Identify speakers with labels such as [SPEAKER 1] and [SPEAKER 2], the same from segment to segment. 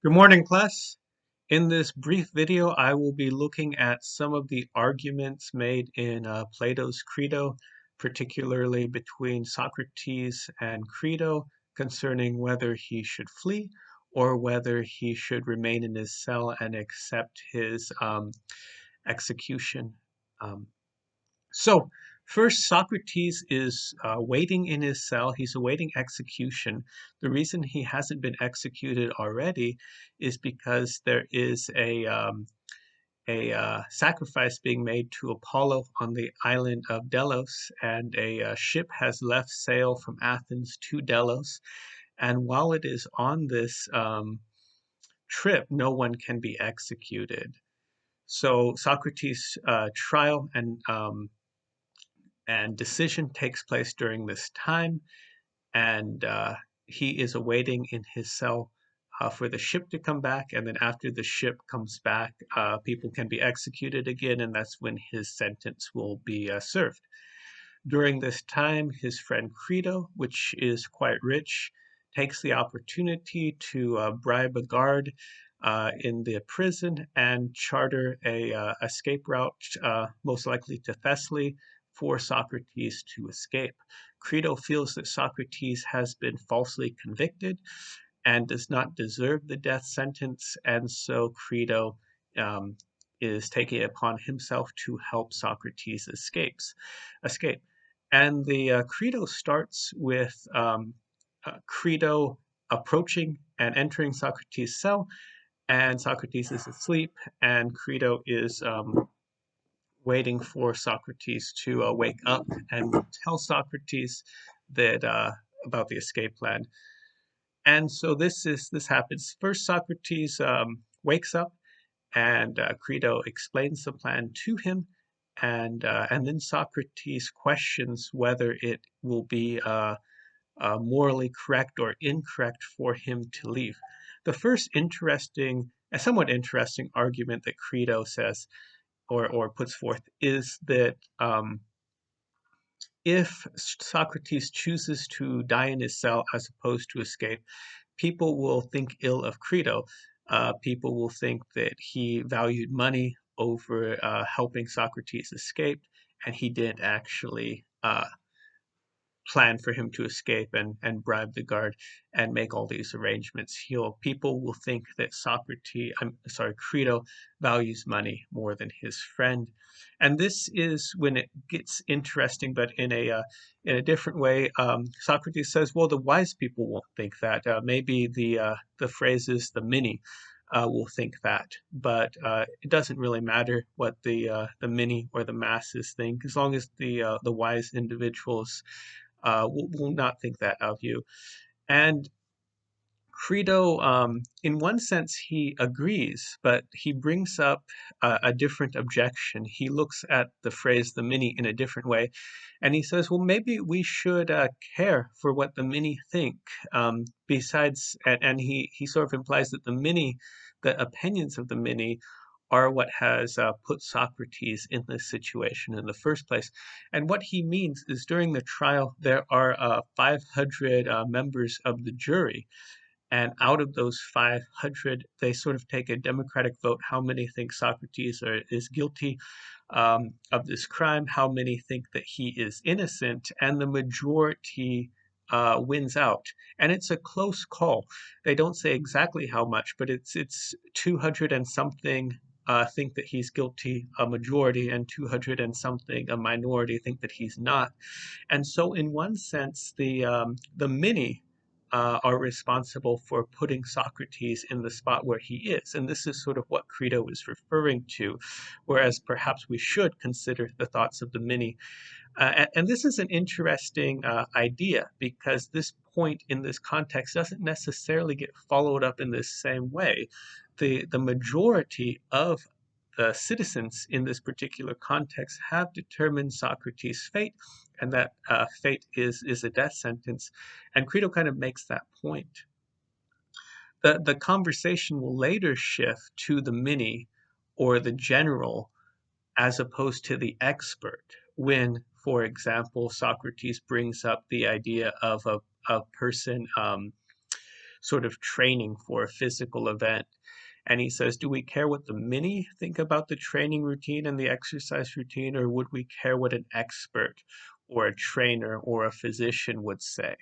[SPEAKER 1] Good morning, class. In this brief video, I will be looking at some of the arguments made in Plato's Crito, particularly between Socrates and Crito, concerning whether he should flee or whether he should remain in his cell and accept his execution. Um, so, first, Socrates is waiting in his cell. He's awaiting execution. The reason he hasn't been executed already is because there is a sacrifice being made to Apollo on the island of Delos, and a ship has left sail from Athens to Delos. And while it is on this trip, no one can be executed. So Socrates' trial and decision takes place during this time, and he is awaiting in his cell for the ship to come back, and then after the ship comes back, people can be executed again, and that's when his sentence will be served. During this time, his friend Crito, which is quite rich, takes the opportunity to bribe a guard in the prison and charter a escape route, most likely to Thessaly, for Socrates to escape. Crito feels that Socrates has been falsely convicted and does not deserve the death sentence, and so Crito um, is taking it upon himself to help Socrates escape. And the Crito starts with Crito approaching and entering Socrates' cell, and Socrates is asleep, and Crito is waiting for Socrates to wake up and tell Socrates that about the escape plan. And so this happens. First, Socrates wakes up, and Crito explains the plan to him, and then Socrates questions whether it will be morally correct or incorrect for him to leave. The first a somewhat interesting argument that Crito says or puts forth is that if Socrates chooses to die in his cell as opposed to escape, people will think ill of Crito. People will think that he valued money over helping Socrates escape, and he didn't actually plan for him to escape and bribe the guard and make all these arrangements. People will think that Crito values money more than his friend, and this is when it gets interesting, but in a different way. Socrates says, "Well, the wise people won't think that. Maybe the phrases the many." Will think that, but it doesn't really matter what the many or the masses think, as long as the wise individuals will not think that of you. And Crito, in one sense, he agrees, but he brings up a different objection. He looks at the phrase the many in a different way, and he says, well, maybe we should care for what the many think. And he sort of implies that the opinions of the many, are what has put Socrates in this situation in the first place. And what he means is during the trial, there are 500 members of the jury. And out of those 500, they sort of take a democratic vote. How many think Socrates is guilty of this crime? How many think that he is innocent? And the majority wins out. And it's a close call. They don't say exactly how much, but it's 200 and something think that he's guilty, a majority, and 200 and something, a minority, think that he's not. And so, in one sense, the many are responsible for putting Socrates in the spot where he is. And this is sort of what Crito is referring to, whereas perhaps we should consider the thoughts of the many. And this is an interesting idea, because this point in this context doesn't necessarily get followed up in this same way. The majority of the citizens in this particular context have determined Socrates' fate, and that fate is a death sentence. And Crito kind of makes that point. The conversation will later shift to the many or the general as opposed to the expert when, for example, Socrates brings up the idea of a person sort of training for a physical event. And he says, do we care what the many think about the training routine and the exercise routine, or would we care what an expert or a trainer or a physician would say?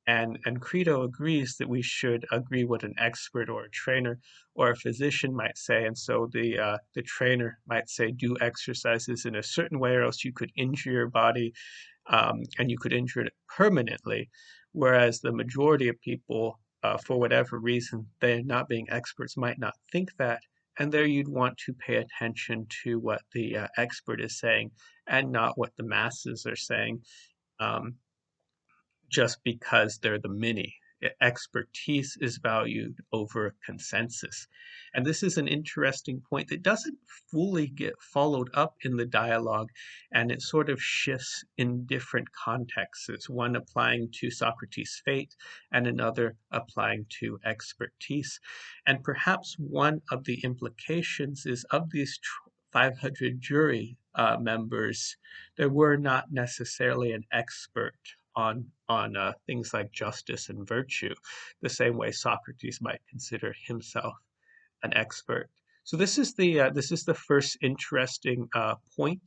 [SPEAKER 1] And Crito agrees that we should agree what an expert or a trainer or a physician might say. And so the trainer might say, do exercises in a certain way, or else you could injure your body, and you could injure it permanently. Whereas the majority of people, for whatever reason, they not being experts, might not think that. And there you'd want to pay attention to what the expert is saying and not what the masses are saying. Um, just because they're the many. Expertise is valued over consensus. And this is an interesting point that doesn't fully get followed up in the dialogue, and it sort of shifts in different contexts, one applying to Socrates' fate and another applying to expertise. And perhaps one of the implications is of these 500 jury members, there were not necessarily an expert on things like justice and virtue, the same way Socrates might consider himself an expert. So this is the first interesting point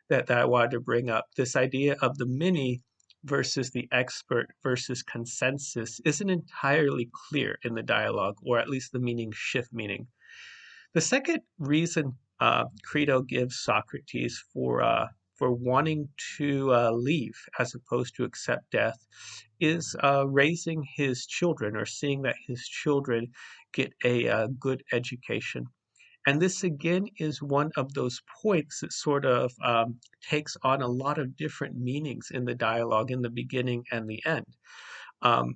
[SPEAKER 1] that I wanted to bring up. This idea of the many versus the expert versus consensus isn't entirely clear in the dialogue, or at least the meanings shift meaning. The second reason Crito gives Socrates for wanting to leave as opposed to accept death is raising his children, or seeing that his children get a good education. And this again is one of those points that sort of takes on a lot of different meanings in the dialogue in the beginning and the end. Um,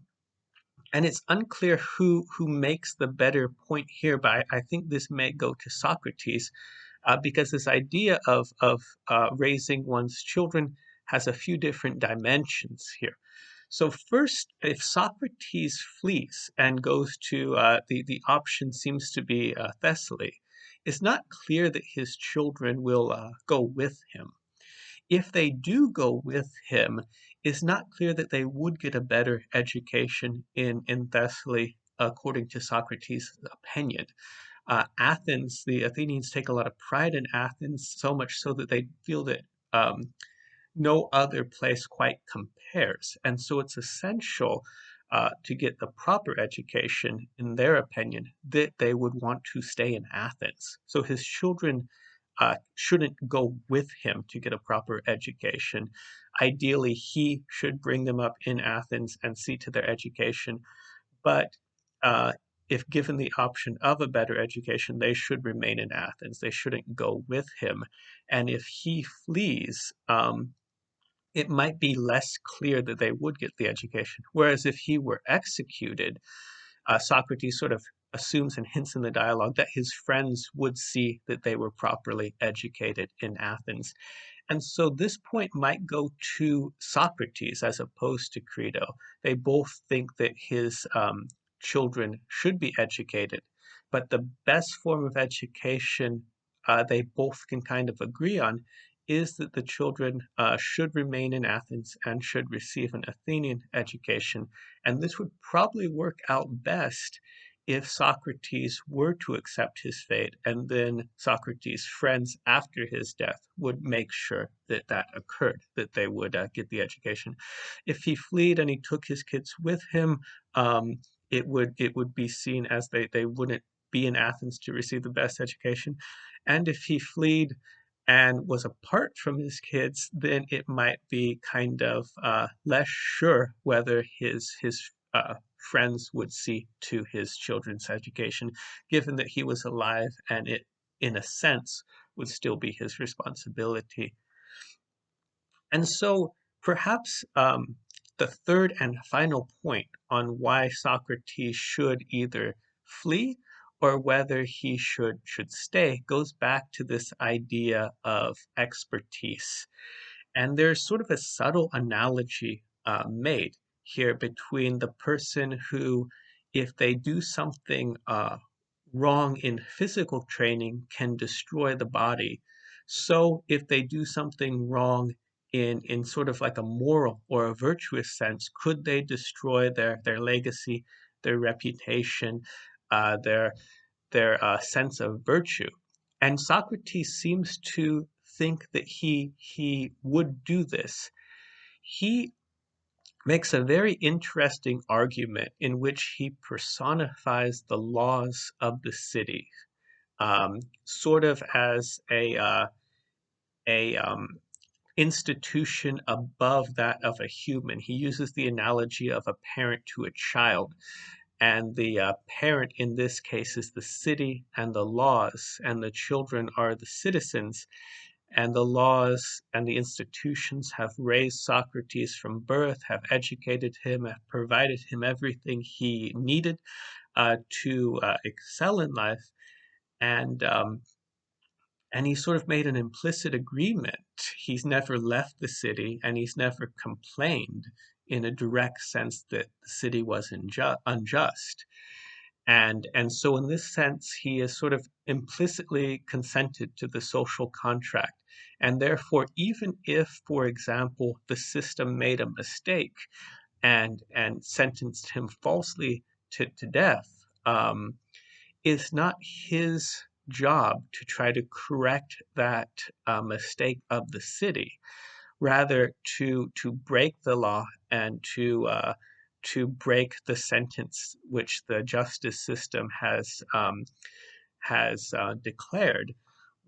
[SPEAKER 1] and it's unclear who makes the better point here, but I think this may go to Socrates, because this idea of raising one's children has a few different dimensions here. So first, if Socrates flees and goes to the option seems to be Thessaly, it's not clear that his children will go with him. If they do go with him, it's not clear that they would get a better education in Thessaly, according to Socrates' opinion. Athens, the Athenians take a lot of pride in Athens, so much so that they feel that no other place quite compares. And so it's essential to get the proper education, in their opinion, that they would want to stay in Athens. So his children shouldn't go with him to get a proper education. Ideally, he should bring them up in Athens and see to their education. But uh, if given the option of a better education, they should remain in Athens. They shouldn't go with him. And if he flees, it might be less clear that they would get the education. Whereas if he were executed, Socrates sort of assumes and hints in the dialogue that his friends would see that they were properly educated in Athens. And so this point might go to Socrates as opposed to Crito. They both think that his children should be educated, but the best form of education they both can kind of agree on is that the children should remain in Athens and should receive an Athenian education. And this would probably work out best if Socrates were to accept his fate, and then Socrates' friends after his death would make sure that that occurred, that they would get the education. If he fled and he took his kids with him, it would be seen as they wouldn't be in Athens to receive the best education. And if he fled and was apart from his kids, then it might be kind of less sure whether his friends would see to his children's education, given that he was alive and it, in a sense, would still be his responsibility. And so perhaps the third and final point on why Socrates should either flee or whether he should stay goes back to this idea of expertise. And there's sort of a subtle analogy made here between the person who, if they do something wrong in physical training, can destroy the body. So if they do something wrong in sort of like a moral or a virtuous sense, could they destroy their legacy their reputation, their sense of virtue. And Socrates seems to think that he would do this. He makes a very interesting argument in which he personifies the laws of the city, sort of as a institution above that of a human. He uses the analogy of a parent to a child, and the parent in this case is the city and the laws, and the children are the citizens. And the laws and the institutions have raised Socrates from birth, have educated him, have provided him everything he needed to excel in life. And he sort of made an implicit agreement. He's never left the city, and he's never complained in a direct sense that the city was unjust. And so in this sense, he is sort of implicitly consented to the social contract. And therefore, even if, for example, the system made a mistake and sentenced him falsely to death, it's not his job to try to correct that mistake of the city, rather to break the law and to break the sentence which the justice system has declared,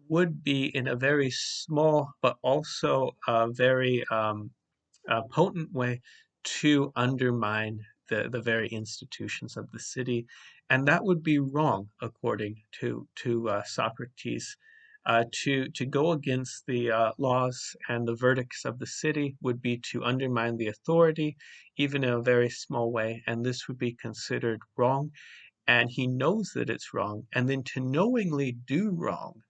[SPEAKER 1] would be in a very small but also a very potent way to undermine the very institutions of the city. And that would be wrong, according to Socrates. To go against the laws and the verdicts of the city would be to undermine the authority, even in a very small way, and this would be considered wrong. And he knows that it's wrong, and then to knowingly do wrong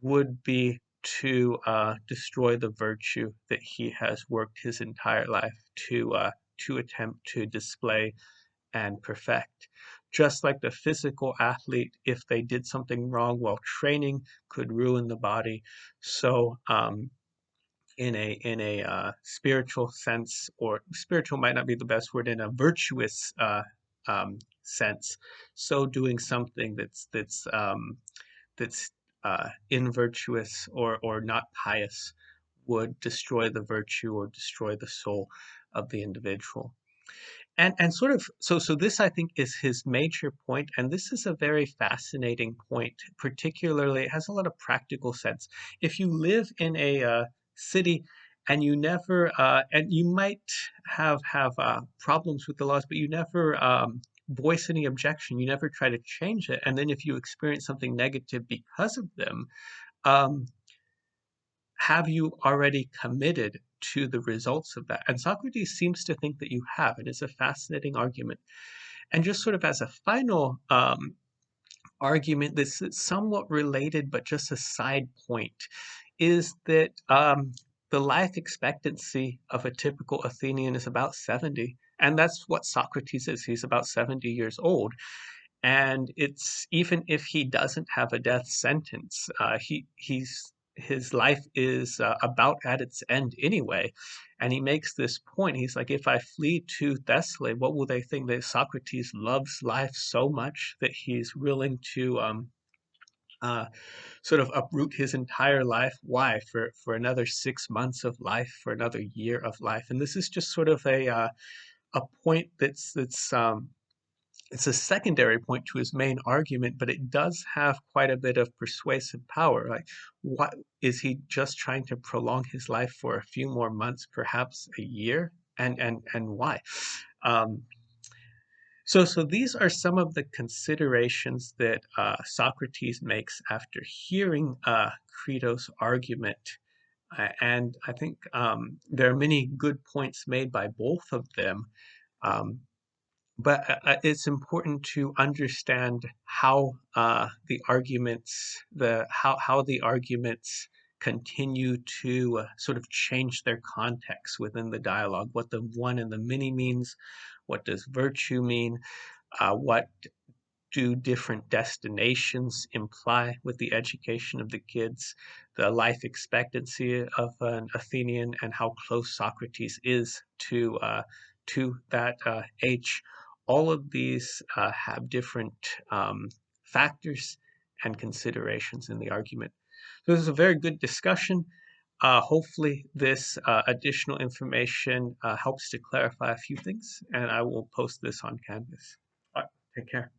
[SPEAKER 1] would be to destroy the virtue that he has worked his entire life to attempt to display and perfect. Just like the physical athlete, if they did something wrong while training, could ruin the body. So, in a spiritual sense, or spiritual might not be the best word, in a virtuous sense, so doing something that's invirtuous or not pious would destroy the virtue or destroy the soul of the individual. And sort of, so this, I think, is his major point, and this is a very fascinating point. Particularly, it has a lot of practical sense. If you live in a city and you never and you might have problems with the laws, but you never voice any objection, you never try to change it, and then if you experience something negative because of them, um, have you already committed to the results of that? And Socrates seems to think that you have, and it's a fascinating argument. And just sort of as a final argument that's somewhat related, but just a side point, is that the life expectancy of a typical Athenian is about 70. And that's what Socrates is. He's about 70 years old. And it's even if he doesn't have a death sentence, his life is about at its end anyway. And he makes this point. He's like, if I flee to Thessaly, what will they think? That Socrates loves life so much that he's willing to uh, sort of uproot his entire life. Why? For another 6 months of life, for another year of life. And this is just sort of a point that's it's a secondary point to his main argument, but it does have quite a bit of persuasive power. Like, what is he just trying to prolong his life for a few more months, perhaps a year? And why? Um, so these are some of the considerations that Socrates makes after hearing Crito's argument. And I think there are many good points made by both of them. Um, but it's important to understand how the arguments continue to sort of change their context within the dialogue. What the one and the many means, what does virtue mean, what do different destinations imply with the education of the kids, the life expectancy of an Athenian, and how close Socrates is to that age. All of these have different factors and considerations in the argument. So this is a very good discussion. Hopefully this additional information helps to clarify a few things, and I will post this on Canvas. All right, take care.